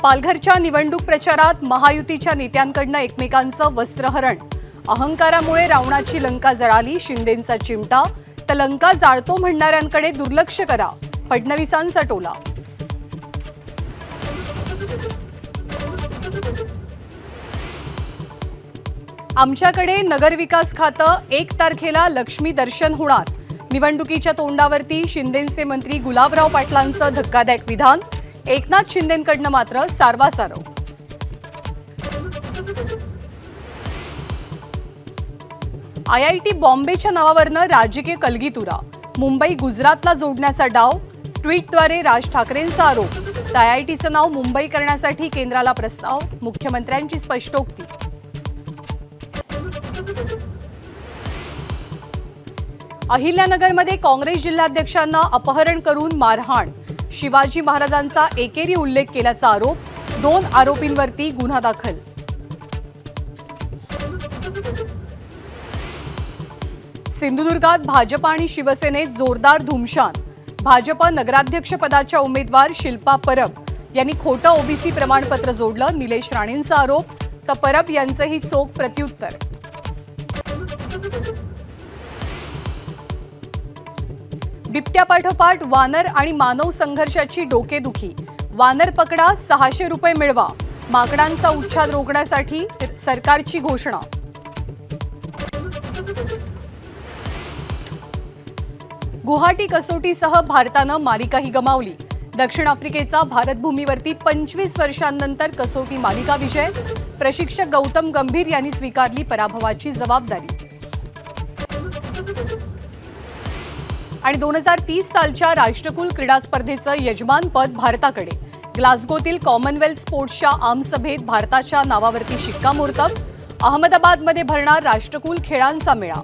पालघरच्या निवडणूक प्रचारात महायुतीच्या नेत्यांकडून एकमेकांचं वस्त्रहरण। अहंकारामुळे रावणाची लंका जळाली, शिंदेंचा चिमटा। तर लंका जाळतो म्हणणाऱ्यांकडे दुर्लक्ष करा, फडणवीसांचा टोला। आमच्याकडे नगरविकास खातं 1 तारखेला लक्ष्मी दर्शन होणार। निवडणुकीच्या तोंडावरती शिंदेंचे मंत्री गुलाबराव पाटलांचं धक्कादायक विधान। एकनाथ शिंदेंकडून मात्र सारवासारव। IIT बॉम्बेच्या नावावरनं राजकीय कलगीतुरा। मुंबई गुजरातला जोडण्याचा डाव। ट्विटद्वारे राज ठाकरेंचा आरोप। तर IITचं नाव मुंबई करण्यासाठी केंद्राला प्रस्ताव। मुख्यमंत्र्यांची स्पष्टोक्ती। अहिल्यानगरमध्ये काँग्रेस जिल्हाध्यक्षांना अपहरण करून मारहाण। शिवाजी महाराजांचा एकेरी उल्लेख केल्याचा आरोप। 2 आरोपींवरती गुन्हा दाखल। सिंधुदुर्गात भाजप आणि शिवसेनेत जोरदार धुमशान। भाजप नगराध्यक्षपदाच्या उमेदवार शिल्पा परब यांनी खोटं OBC प्रमाणपत्र जोडलं। निलेश राणेंचा आरोप। तर परब यांचंही चोख प्रत्युत्तर। बिबट्यापाठोपाठ वानर आणि मानव संघर्षाची डोकेदुखी। वानर पकडा, 600 रुपये मिळवा। माकडांचा उच्छाद रोखण्यासाठी सरकारची घोषणा। गुवाहाटी कसोटीसह भारतानं मालिकाही गमावली। दक्षिण आफ्रिकेचा भारतभूमीवरती 25 वर्षांनंतर कसोटी मालिका विजय। प्रशिक्षक गौतम गंभीर यांनी स्वीकारली पराभवाची जबाबदारी। आणि 2030 सालच्या राष्ट्रकुल क्रीडा स्पर्धेचं यजमानपद भारताकडे। ग्लासगोतील कॉमनवेल्थ स्पोर्ट्सच्या आमसभेत भारताच्या नावावरती शिक्कामोर्तब। अहमदाबादमध्ये भरणार राष्ट्रकुल खेळांचा मेळा।